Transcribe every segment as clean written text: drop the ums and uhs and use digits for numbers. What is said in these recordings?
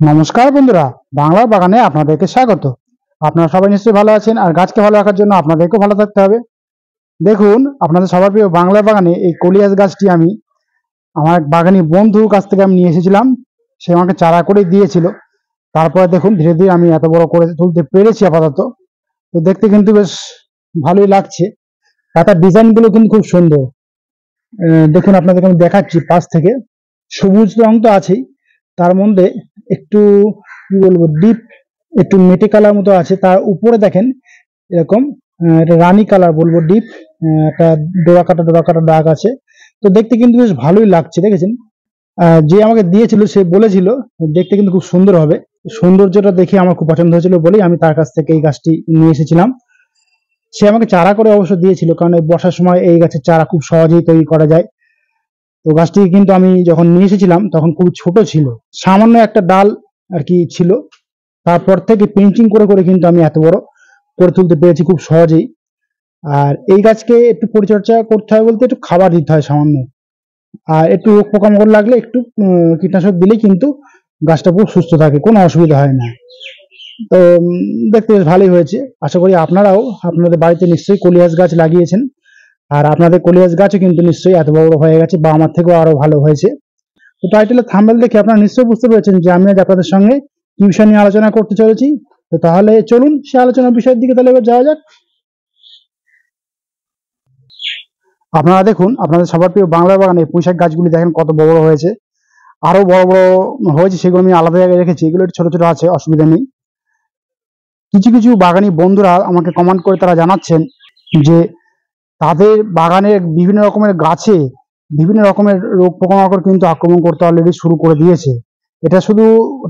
নমস্কার বন্ধুরা, বাংলা বাগানে আপনাদেরকে স্বাগত। আপনারা সবাই নিশ্চয়ই ভালো আছেন, আর গাছকে ভালো রাখার জন্য আপনাদেরকেও ভালো থাকতে হবে। দেখুন, আপনাদের সবার প্রিয় বাংলা বাগানে এই কলিয়াস গাছটি আমি আমার এক বাগানি বন্ধুর কাছ থেকে নিয়ে এসেছিলাম। সে আমাকে চারা করে দিয়েছিল। তারপরে দেখুন, ধীরে ধীরে আমি এত বড় করে তুলতে পেরেছি আপাতত। তো দেখতে কিন্তু বেশ ভালোই লাগছে। পাতার ডিজাইনগুলো কিন্তু খুব সুন্দর। দেখুন, আপনাদেরকে আমি দেখাচ্ছি পাশ থেকে। সবুজ রং তো আছেই, তার মধ্যে একটু কি বলবো, ডিপ একটু মেটে কালার মতো আছে। তার উপরে দেখেন এরকম এটা রানী কালার বলবো, ডিপ একটা ডোরা কাটা দাগ আছে। তো দেখতে কিন্তু বেশ ভালোই লাগছে, দেখেছেন। যে আমাকে দিয়েছিল সে বলেছিল দেখতে কিন্তু খুব সুন্দর হবে। সৌন্দর্যটা দেখে আমার খুব পছন্দ হয়েছিল বলেই আমি তার কাছ থেকে এই গাছটি নিয়ে এসেছিলাম। সে আমাকে চারা করে অবশ্য দিয়েছিল, কারণ এই বর্ষার সময় এই গাছের চারা খুব সহজেই তৈরি করা যায়। তো গাছটি কিন্তু আমি যখন নিয়ে এসেছিলাম তখন খুব ছোট ছিল, সামান্য একটা ডাল আর কি ছিল। তারপর থেকে পেন্টিং করে করে কিন্তু আমি এত বড় করে তুলতে পেরেছি খুব সহজেই। আর এই গাছকে একটু পরিচর্যা করতে হয় বলতে একটু খাবার দিতে হয় সামান্য, আর একটু রোগ পোকামাকড় লাগলে একটু কীটনাশক দিলেই কিন্তু গাছটা খুব সুস্থ থাকে, কোনো অসুবিধা হয় না। তো দেখতে বেশ ভালোই হয়েছে। আশা করি আপনারাও আপনাদের বাড়িতে নিশ্চয়ই কলিয়াস গাছ লাগিয়েছেন, আর আপনাদের কলিয়াস গাছও কিন্তু নিশ্চয়ই এত বড় হয়ে গেছে বা আমার থেকেও আরো ভালো হয়েছে। তো টাইটেলের থাম্বনেল দেখে আপনারা নিশ্চয়ই বুঝতে পেরেছেন যে আমি আজ আপনাদের সঙ্গে কি বিষয় নিয়ে আলোচনা করতে চলেছি। তো তাহলে চলুন সে আলোচনার বিষয়ের দিকে তাহলে এবার যাওয়া যাক। আপনারা দেখুন, আপনাদের সবার প্রিয় বাংলা বাগানে পুঁইশাক গাছগুলি দেখেন কত বড় বড় হয়েছে। আরো বড় বড় হয়েছে, সেগুলো আমি আলাদা জায়গায় রেখেছি। এগুলো একটু ছোট ছোট আছে, অসুবিধা নেই। কিছু কিছু বাগানি বন্ধুরা আমাকে কমেন্ট করে তারা জানাচ্ছেন যে তাদের বাগানের বিভিন্ন রকমের গাছে বিভিন্ন রকমের রোগ পোকামাকড় কিন্তু আক্রমণ করতে অলরেডি শুরু করে দিয়েছে। এটা শুধু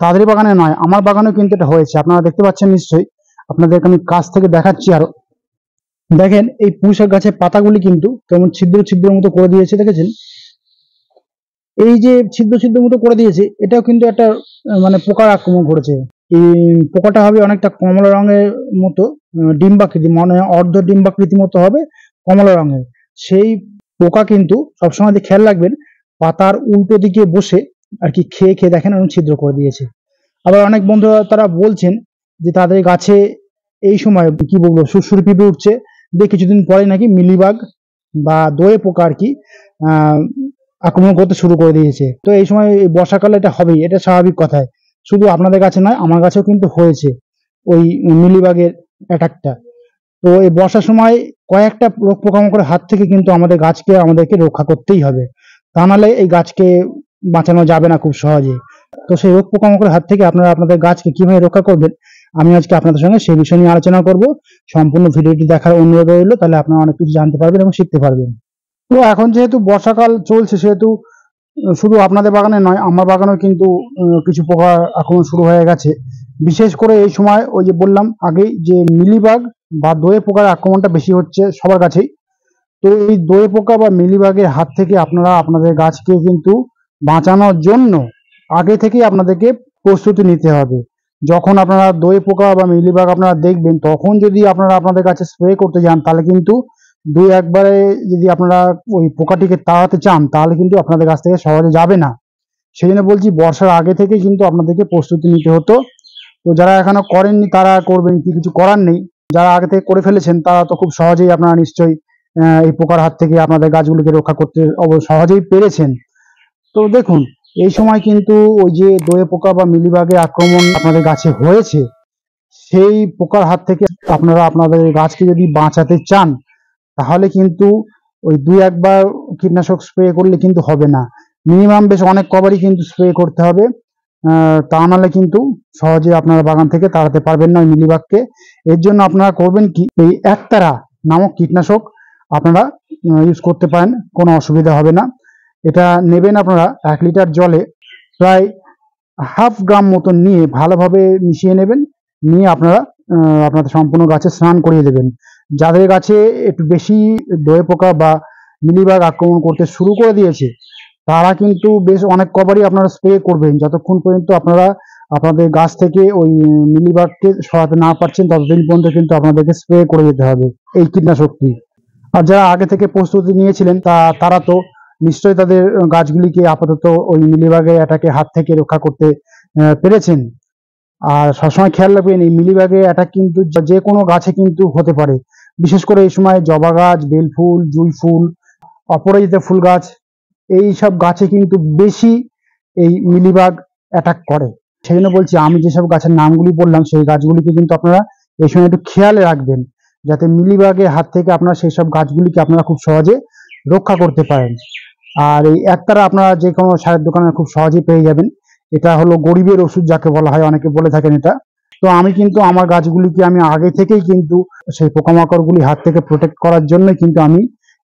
তাদের বাগানে নয়, আমার বাগানেও কিন্তু এটা হয়েছে। আপনারা দেখতে পাচ্ছেন নিশ্চয়ই, আপনাদেরকে আমি কাছ থেকে দেখাচ্ছি। আরো দেখেন, এই পুঁইশাক গাছের পাতাগুলি কিন্তু কেমন ছিদ্র ছিদ্র মতো করে দিয়েছে, দেখেছেন। এই যে ছিদ্র ছিদ্র মতো করে দিয়েছে, এটাও কিন্তু একটা মানে পোকার আক্রমণ করেছে। এই পোকাটা হবে অনেকটা কমলা রঙের মতো, ডিম্বাকৃতি, মনে হয় অর্ধ ডিম্বাকৃতি মতো হবে, কমলা রঙের। সেই পোকা কিন্তু সবসময় খেয়াল রাখবেন, পাতার উল্টো দিকে বসে আর কি খেয়ে খেয়ে দেখেন এরকম ছিদ্র করে দিয়েছে। আবার অনেক বন্ধুরা তারা বলছেন যে তাদের গাছে এই সময় কি বলবো সুরসুরি পিঁপড়ে উঠছে, দিয়ে কিছুদিন পরে নাকি মিলিবাগ বা দোয়ে পোকা আর কি আক্রমণ করতে শুরু করে দিয়েছে। তো এই সময় বর্ষাকালে এটা হবেই, এটা স্বাভাবিক কথায়। শুধু আপনাদের কাছে নয়, আমার কাছেও কিন্তু হয়েছে ওই মিলিবাগের অ্যাটাকটা। তো এই বর্ষার সময় কয়েকটা রোগ পোকামাকড়ের হাত থেকে কিন্তু আমাদেরকে রক্ষা করতেই হবে, তা নাহলে এই গাছকে বাঁচানো যাবে না খুব সহজে। তো সেই রোগ পোকামাকড়ের হাত থেকে আপনারা আপনাদের গাছকে কিভাবে রক্ষা করবেন, আমি আজকে আপনাদের সঙ্গে সেই বিষয় নিয়ে আলোচনা করব। সম্পূর্ণ ভিডিওটি দেখার অনুরোধ রইল, তাহলে আপনারা অনেক কিছু জানতে পারবেন এবং শিখতে পারবেন। তো এখন যেহেতু বর্ষাকাল চলছে, সেহেতু শুধু আপনাদের বাগানে নয়, আমার বাগানেও কিন্তু কিছু পোকা আক্রমণ শুরু হয়ে গেছে। বিশেষ করে এই সময় ওই যে বললাম আগেই যে মিলিবাগ বা দোয়ে পোকার আক্রমণটা বেশি হচ্ছে সবার কাছেই। তো এই দোয়ে পোকা বা মিলিবাগের হাত থেকে আপনারা আপনাদের গাছকে কিন্তু বাঁচানোর জন্য আগে থেকেই আপনাদেরকে প্রস্তুতি নিতে হবে। যখন আপনারা দোয়ে পোকা বা মিলিবাগ আপনারা দেখবেন, তখন যদি আপনারা আপনাদের গাছে স্প্রে করতে যান, তাহলে কিন্তু দুই একবারে যদি আপনারা ওই পোকাটিকে তাড়াতে চান, তাহলে কিন্তু আপনাদের গাছ থেকে সহজে যাবে না। সেই জন্য বলছি, বর্ষার আগে থেকে কিন্তু আপনাদেরকে প্রস্তুতি নিতে হতো। তো যারা এখনো করেননি তারা করবেন, কিছু করার নেই। যারা আগে থেকে করে ফেলেছেন তারা তো খুব সহজেই আপনারা নিশ্চয়ই এই পোকার হাত থেকে আপনাদের গাছগুলিকে রক্ষা করতে সহজেই পেরেছেন। তো দেখুন, এই সময় কিন্তু ওই যে দোয়ে পোকা বা মিলিবাগের আক্রমণ আপনাদের গাছে হয়েছে, সেই পোকার হাত থেকে আপনারা আপনাদের গাছকে যদি বাঁচাতে চান, তাহলে কিন্তু ওই দুই একবার কীটনাশক স্প্রে করলে কিন্তু হবে না। মিনিমাম বেশ অনেক কবারই কিন্তু স্প্রে করতে হবে। তা নাহলে কিন্তু সহজে আপনারা বাগান থেকে তাড়াতে পারবেন না ওই মিলিবাগকে। এর জন্য আপনারা করবেন কি, এই একতারা নামক কীটনাশক আপনারা ইউজ করতে পারেন, কোনো অসুবিধা হবে না। এটা নেবেন আপনারা 1 লিটার জলে প্রায় হাফ গ্রাম মতন নিয়ে ভালোভাবে মিশিয়ে নেবেন। নিয়ে আপনারা আপনাদের সম্পূর্ণ গাছে স্নান করিয়ে দেবেন। যাদের গাছে একটু বেশি দোয়ে পোকা বা মিলিবাগ আক্রমণ করতে শুরু করে দিয়েছে, তারা কিন্তু বেশ অনেক কবারই আপনারা স্প্রে করবেন, যতক্ষণ পর্যন্ত আপনারা আপনাদের গাছ থেকে ওই মিলিবাগকে সরাতে না পারছেন, ততদিন পর্যন্ত কিন্তু আপনাদেরকে স্প্রে করে যেতে হবে এই কীটনাশকটি। আর যারা আগে থেকে প্রস্তুতি নিয়েছিলেন তারা তো নিশ্চয়ই তাদের গাছগুলিকে আপাতত ওই মিলিবাগের অ্যাটাকে হাত থেকে রক্ষা করতে পেরেছেন। আর সবসময় খেয়াল রাখবেন এই মিলিবাগের অ্যাটাক কিন্তু যে কোনো গাছে কিন্তু হতে পারে, বিশেষ করে এই সময় জবা গাছ, বেলফুল, জুঁই ফুল, অপরাজিতা ফুল গাছ, এই সব গাছে কিন্তু বেশি এই মিলিবাগ অ্যাটাক করে। সেই জন্য বলছি, আমি যেসব গাছের নামগুলি বললাম সেই গাছগুলিকে কিন্তু আপনারা এই সময় একটু খেয়ালে রাখবেন, যাতে মিলিবাগের হাত থেকে আপনারা সেই সব গাছগুলিকে আপনারা খুব সহজে রক্ষা করতে পারেন। আর এই একতারা আপনারা যে কোনো সারের দোকানে খুব সহজেই পেয়ে যাবেন। এটা হলো গরিবের ওষুধ যাকে বলা হয়, অনেকে বলে থাকেন এটা। তো আমি কিন্তু আমার গাছগুলিকে আমি আগে থেকেই কিন্তু সেই পোকামাকড়গুলি হাত থেকে প্রোটেক্ট করার জন্যই কিন্তু আমি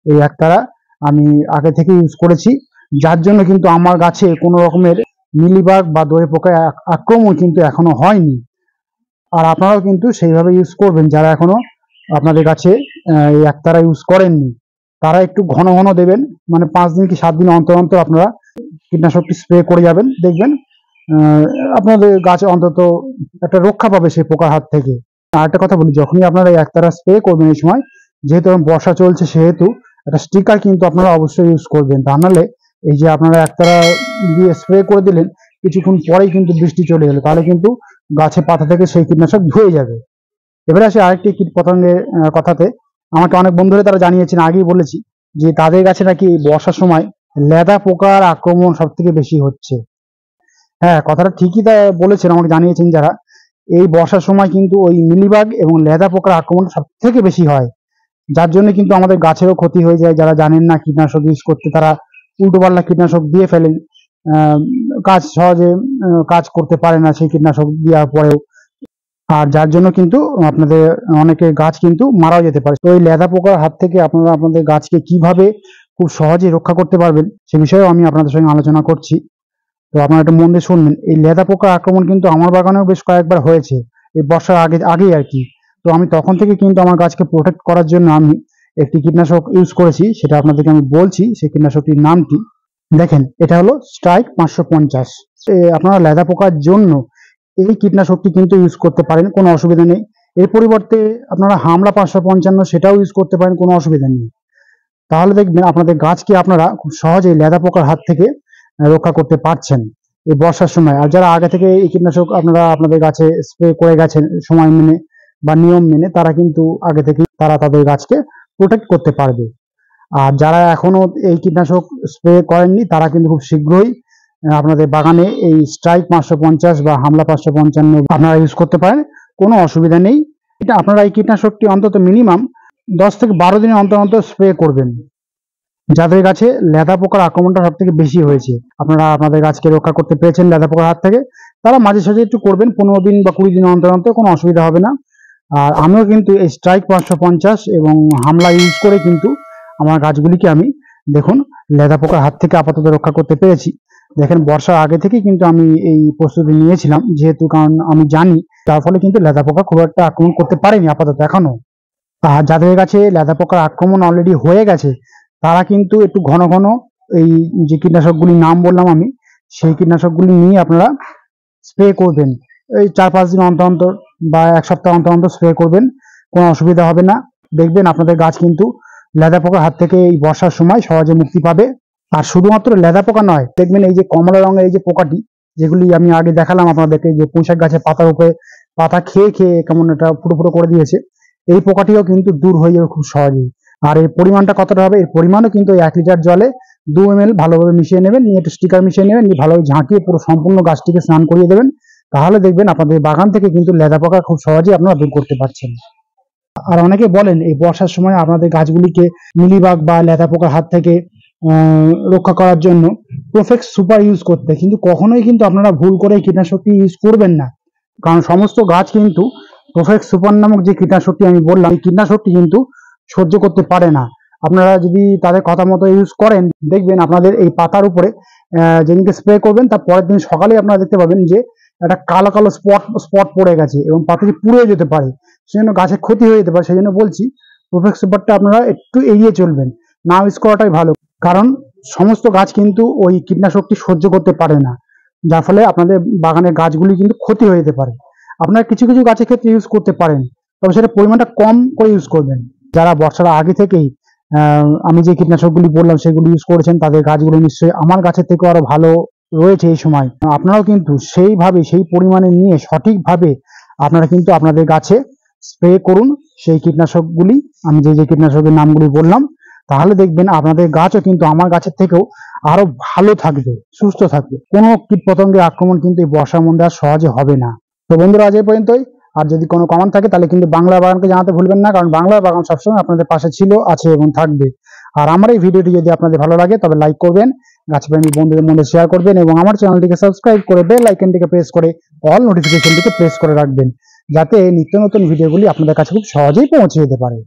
এই একতারা আমি আগে থেকে ইউজ করেছি, যার জন্য কিন্তু আমার গাছে কোনো রকমের মিলিবাগ বা দোয়ে পোকায় আক্রমণ কিন্তু এখনো হয়নি। আর আপনারাও কিন্তু সেইভাবে ইউজ করবেন, যারা এখনো আপনাদের কাছে এই একতারা ইউজ করেননি তারা একটু ঘন ঘন দেবেন, মানে 5 দিন কি 7 দিন অন্তর অন্তর আপনারা কীটনাশকটি স্প্রে করে যাবেন, দেখবেন আপনাদের গাছে অন্তত একটা রক্ষা পাবে সেই পোকার হাত থেকে। আর একটা কথা বলি, যখনই আপনারা এই একতারা স্প্রে করবেন এই সময়, যেহেতু এখন বর্ষা চলছে সেহেতু একটা স্টিকার কিন্তু আপনারা অবশ্যই ইউজ করবেন, তা নাহলে এই যে আপনারা একতারা দিয়ে স্প্রে করে দিলেন, কিছুক্ষণ পরেই কিন্তু বৃষ্টি চলে এলো, তাহলে কিন্তু গাছে পাতা থেকে সেই কীটনাশক ধুয়ে যাবে। এবারে আসি আরেকটি কীট পতঙ্গের কথাতে। আমাকে অনেক বন্ধুরা তারা জানিয়েছেন, আগেই বলেছি যে তাদের কাছে নাকি বর্ষার সময় লেদা পোকার আক্রমণ সব থেকে বেশি হচ্ছে। হ্যাঁ, কথাটা ঠিকই তা বলেছেন, আমাকে জানিয়েছেন যারা। এই বর্ষার সময় কিন্তু ওই মিলিবাগ এবং লেদা পোকার আক্রমণ সব থেকে বেশি হয়, যার জন্য কিন্তু আমাদের গাছেরও ক্ষতি হয়ে যায়। যারা জানেন না কীটনাশক ইউজ করতে, তারা উল্টোপাল্টা কীটনাশক দিয়ে ফেলেন, কাজ সহজে কাজ করতে পারে না সেই কীটনাশক দেওয়ার পরেও। আর যার জন্য কিন্তু আপনাদের অনেকের গাছ কিন্তু মারাও যেতে পারে। তো এই লেদা পোকার হাত থেকে আপনারা আপনাদের গাছকে কিভাবে খুব সহজে রক্ষা করতে পারবেন সে বিষয়েও আমি আপনাদের সঙ্গে আলোচনা করছি। তো আপনারা একটু মন দিয়ে শুনবেন। এই লেদা পোকার আক্রমণ কিন্তু আমার বাগানেও বেশ কয়েকবার হয়েছে, এই বর্ষার আগেই আর কি। তো আমি তখন থেকে কিন্তু আমার গাছকে প্রোটেক্ট করার জন্য আমি একটি কীটনাশক ইউজ করেছি, সেটা আপনাদেরকে আমি বলছি। সেই কীটনাশকটির নামটি দেখেন, এটা হলো স্ট্রাইক 550। আপনারা লেদা পোকার জন্য এই কীটনাশকটি কিন্তু ইউজ করতে পারেন, কোনো অসুবিধা নেই। এর পরিবর্তে আপনারা হামলা 555 সেটাও ইউজ করতে পারেন, কোনো অসুবিধা নেই। তাহলে দেখবেন আপনাদের গাছকে আপনারা খুব সহজেই লেদা পোকার হাত থেকে রক্ষা করতে পারছেন এই বর্ষার সময়। আর যারা আগে থেকে এই কীটনাশক আপনারা আপনাদের গাছে স্প্রে করে গেছেন সময় মেনে বা নিয়ম মেনে, তারা কিন্তু আগে থেকেই তারা তাদের গাছকে প্রোটেক্ট করতে পারবে। আর যারা এখনো এই কীটনাশক স্প্রে করেননি, তারা কিন্তু খুব শীঘ্রই আপনাদের বাগানে এই স্ট্রাইক 550 বা হামলা 555 আপনারা ইউজ করতে পারেন, কোনো অসুবিধা নেই। এটা আপনারা এই কীটনাশকটি অন্তত মিনিমাম 10 থেকে 12 দিনের অন্তর অন্তর স্প্রে করবেন। যাদের গাছে লেদা পোকার আক্রমণটা সব থেকে বেশি হয়েছে, আপনারা আপনাদের গাছকে রক্ষা করতে পেরেছেন লেদা পোকার হাত থেকে, তারা মাঝে সাঝে একটু করবেন, 15 দিন বা 20 দিন অন্তর অন্তর, কোনো অসুবিধা হবে না। আর আমিও কিন্তু এই স্ট্রাইক 550 এবং হামলা ইউজ করে কিন্তু আমার গাছগুলিকে আমি দেখুন লেদা পোকার হাত থেকে আপাতত রক্ষা করতে পেরেছি। দেখেন, বর্ষার আগে থেকেই কিন্তু আমি এই প্রস্তুতি নিয়েছিলাম, যেহেতু কারণ আমি জানি, তার ফলে কিন্তু লেদা পোকা খুব একটা আক্রমণ করতে পারেনি আপাতত এখনো। আর যাদের কাছে লেদা পোকার আক্রমণ অলরেডি হয়ে গেছে, তারা কিন্তু একটু ঘন ঘন এই যে কীটনাশকগুলির নাম বললাম আমি, সেই কীটনাশকগুলি নিয়ে আপনারা স্প্রে করবেন। এই 4-5 দিন অন্তর অন্তর বা 1 সপ্তাহ অন্তর অন্তর স্প্রে করবেন, কোনো অসুবিধা হবে না। দেখবেন আপনাদের গাছ কিন্তু লেদা পোকার হাত থেকে এই বর্ষার সময় সহজে মুক্তি পাবে। আর শুধুমাত্র লেদা পোকা নয়, দেখবেন এই যে কমলা রঙের এই যে পোকাটি, যেগুলি আমি আগে দেখালাম আপনাদেরকে, যে পুঁইশাক গাছের পাতার উপরে পাতা খেয়ে খেয়ে কেমন একটা ফুটো ফুটো করে দিয়েছে, এই পোকাটিও কিন্তু দূর হয়ে যাবে খুব সহজেই। আর এর পরিমাণটা কতটা হবে, এর পরিমাণও কিন্তু 1 লিটার জলে 2 ml ভালোভাবে মিশিয়ে নেবেন, নিয়ে একটু স্টিকার মিশিয়ে নেবেন, নিয়ে ভালোভাবে ঝাঁকিয়ে পুরো সম্পূর্ণ গাছটিকে স্নান করিয়ে দেবেন। তাহলে দেখবেন আপনাদের বাগান থেকে কিন্তু লেদা পোকা খুব সহজেই আপনারা দূর করতে পারছেন। আর অনেকে বলেন এই বর্ষার সময় আপনাদের গাছগুলিকে মিলিবাগ বা লেদা পোকার হাত থেকে রক্ষা করার জন্য প্রোফেক্স সুপার ইউজ করতে, কিন্তু কখনোই কিন্তু আপনারা ভুল করে কীটনাশকটি ইউজ করবেন না। কারণ সমস্ত গাছ কিন্তু প্রোফেক্স সুপার নামক যে কীটনাশকটি আমি বললাম, এই কীটনাশকটি কিন্তু সহ্য করতে পারে না। আপনারা যদি তাদের কথা মতো ইউজ করেন, দেখবেন আপনাদের এই পাতার উপরে যেদিনকে স্প্রে করবেন তার পরের দিন সকালে আপনারা দেখতে পাবেন যে একটা কালো কালো স্পট পড়ে গেছে এবং পাতাটি পুড়ে যেতে পারে, সেজন্য গাছের ক্ষতি হয়ে যেতে পারে। সেই জন্য বলছি প্রোফেক্স সুপারটা আপনারা একটু এড়িয়ে চলবেন, না ইউজ করাটাই ভালো। কারণ সমস্ত গাছ কিন্তু ওই কীটনাশকটি সহ্য করতে পারে না, যার ফলে আপনাদের বাগানের গাছগুলি কিন্তু ক্ষতি হয়ে যেতে পারে। আপনারা কিছু কিছু গাছের ক্ষেত্রে ইউজ করতে পারেন, তবে সেটা পরিমাণটা কম করে ইউজ করবেন। যারা বর্ষার আগে থেকেই আমি যে কীটনাশকগুলি বললাম সেগুলি ইউজ করেছেন, তাদের গাছগুলো নিশ্চয়ই আমার গাছের থেকেও আরো ভালো রয়েছে এই সময়, আপনারাও কিন্তু সেইভাবে সেই পরিমাণে নিয়ে সঠিকভাবে আপনারা কিন্তু আপনাদের গাছে স্প্রে করুন সেই কীটনাশকগুলি, আমি যে যে কীটনাশকের নামগুলি বললাম। তাহলে দেখবেন আপনাদের গাছও কিন্তু আমার গাছের থেকেও আরো ভালো থাকবে, সুস্থ থাকবে। কোনো কীটপতঙ্গের আক্রমণ কিন্তু এই বর্ষার মধ্যে আর সহজে হবে না। তো বন্ধুরা, আজ এই পর্যন্তই। আর যদি কোনো কমেন্ট থাকে তাহলে কিন্তু বাংলা বাগানকে জানাতে ভুলবেন না, কারণ বাংলা বাগান সবসময় আপনাদের পাশে ছিল, আছে এবং থাকবে। আর আমার এই ভিডিওটি যদি আপনাদের ভালো লাগে তবে লাইক করবেন, গাছপ্রেমী বন্ধুদের মধ্যে শেয়ার করবেন এবং আমার চ্যানেলটিকে সাবস্ক্রাইব করে বেল আইকনটিকে প্রেস করে অল নোটিফিকেশনটিকে প্রেস করে রাখবেন, যাতে নিত্য নতুন ভিডিওগুলি আপনাদের কাছে খুব সহজেই পৌঁছে যেতে পারে।